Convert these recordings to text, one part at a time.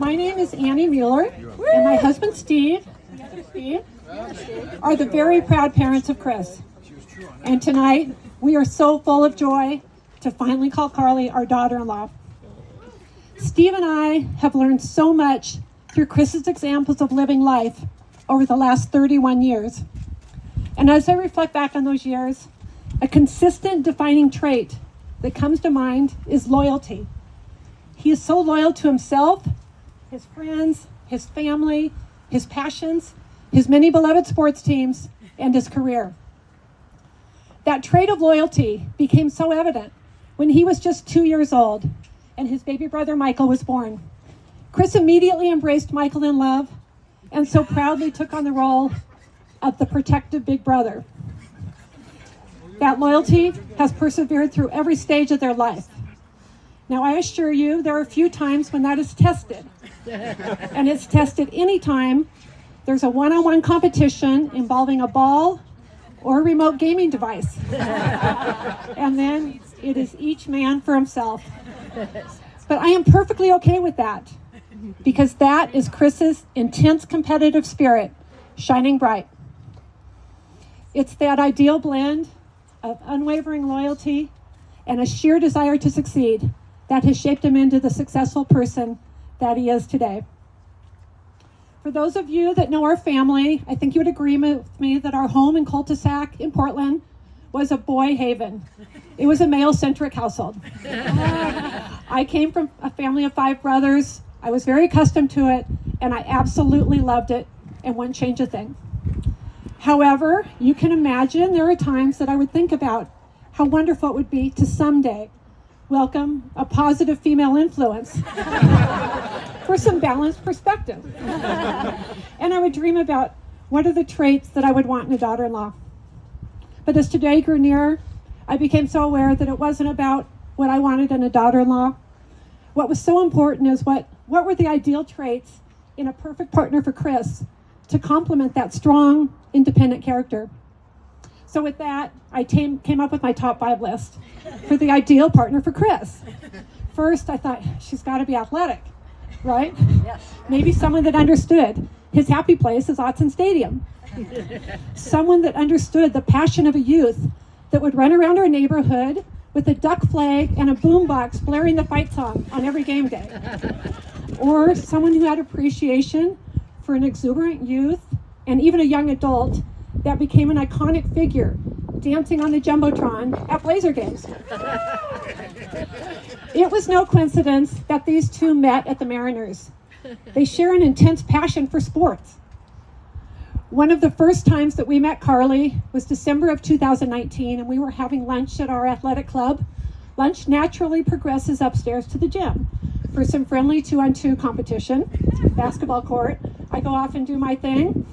My name is Annie Mueller, and my husband Steve, are the very proud parents of Chris. And tonight, we are so full of joy to finally call Carlee our daughter-in-law. Steve and I have learned so much through Chris's examples of living life over the last 31 years. And as I reflect back on those years, a consistent defining trait that comes to mind is loyalty. He is so loyal to himself, his friends, his family, his passions, his many beloved sports teams, and his career. That trait of loyalty became so evident when he was just 2 years old and his baby brother Michael was born. Chris immediately embraced Michael in love and so proudly took on the role of the protective big brother. That loyalty has persevered through every stage of their life. Now, I assure you, there are a few times when that is tested. And it's tested anytime there's a one-on-one competition involving a ball or a remote gaming device. And then it is each man for himself. But I am perfectly okay with that, because that is Chris's intense competitive spirit shining bright. It's that ideal blend of unwavering loyalty and a sheer desire to succeed that has shaped him into the successful person that he is today. For those of you that know our family, I think you would agree with me that our home in cul-de-sac in Portland was a boy haven. It was a male-centric household. I came from a family of 5 brothers. I was very accustomed to it, and I absolutely loved it and wouldn't change a thing. However, you can imagine there are times that I would think about how wonderful it would be to someday welcome a positive female influence for some balanced perspective. And I would dream about what are the traits that I would want in a daughter-in-law. But as today grew nearer, I became so aware that it wasn't about what I wanted in a daughter-in-law. What was so important is what were the ideal traits in a perfect partner for Chris to complement that strong, independent character. So with that, I came up with my top 5 list for the ideal partner for Chris. First, I thought, she's got to be athletic, right? Yes. Maybe someone that understood his happy place is Autzen Stadium. Someone that understood the passion of a youth that would run around our neighborhood with a duck flag and a boombox blaring the fight song on every game day. Or someone who had appreciation for an exuberant youth and even a young adult that became an iconic figure dancing on the Jumbotron at Blazer games. It was no coincidence that these two met at the Mariners. They share an intense passion for sports. One of the first times that we met Carlee was December of 2019, and we were having lunch at our athletic club. Lunch naturally progresses upstairs to the gym for some friendly 2-on-2 competition, basketball court. I go off and do my thing.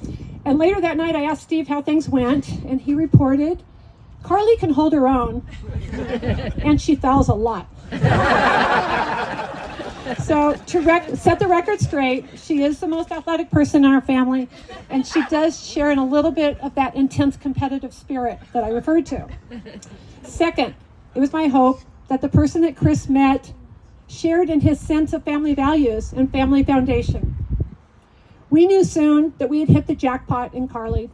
And later that night, I asked Steve how things went, and he reported, Carlee can hold her own, and she fouls a lot. So to set the record straight, she is the most athletic person in our family, and she does share in a little bit of that intense competitive spirit that I referred to. Second, it was my hope that the person that Chris met shared in his sense of family values and family foundation. We knew soon that we had hit the jackpot in Carlee,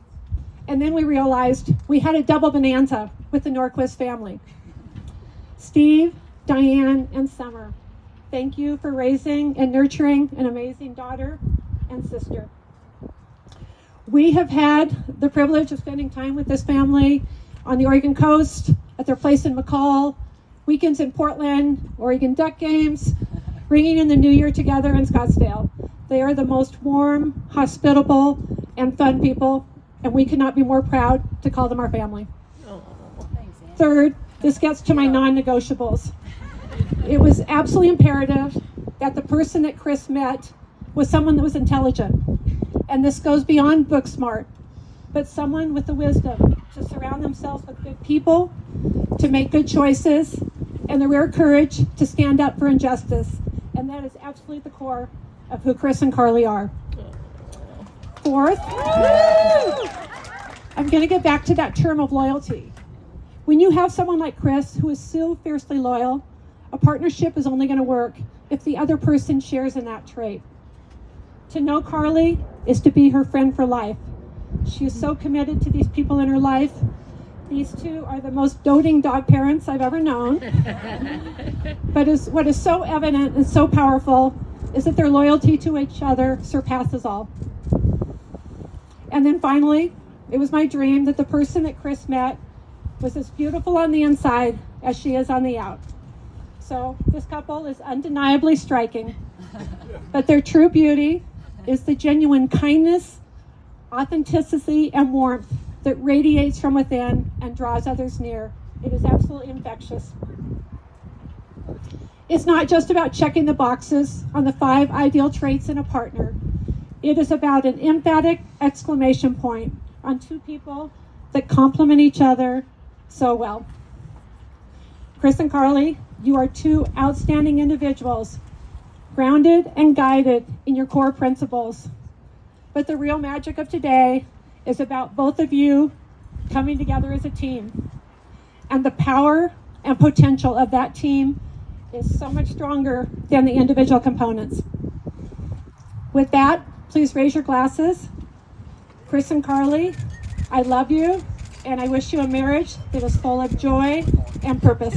and then we realized we had a double bonanza with the Norquist family. Steve, Diane, and Summer, thank you for raising and nurturing an amazing daughter and sister. We have had the privilege of spending time with this family on the Oregon coast, at their place in McCall, weekends in Portland, Oregon Duck games, bringing in the new year together in Scottsdale. They are the most warm, hospitable, and fun people, and we could not be more proud to call them our family. Third, this gets to my non-negotiables. It was absolutely imperative that the person that Chris met was someone that was intelligent. And this goes beyond book smart, but someone with the wisdom to surround themselves with good people, to make good choices, and the rare courage to stand up for injustice. And that is absolutely the core of who Chris and Carlee are. Fourth, I'm going to get back to that term of loyalty. When you have someone like Chris who is so fiercely loyal, a partnership is only going to work if the other person shares in that trait. To know Carlee is to be her friend for life. She is so committed to these people in her life. These two are the most doting dog parents I've ever known. But what is so evident and so powerful is that their loyalty to each other surpasses all. And then finally, it was my dream that the person that Chris met was as beautiful on the inside as she is on the out. So this couple is undeniably striking. But their true beauty is the genuine kindness, authenticity, and warmth that radiates from within and draws others near. It is absolutely infectious. It's not just about checking the boxes on the 5 ideal traits in a partner. It is about an emphatic exclamation point on 2 people that complement each other so well. Chris and Carlee, you are 2 outstanding individuals, grounded and guided in your core principles. But the real magic of today is about both of you coming together as a team. And the power and potential of that team is so much stronger than the individual components. With that, please raise your glasses. Chris and Carlee, I love you, and I wish you a marriage that is full of joy and purpose.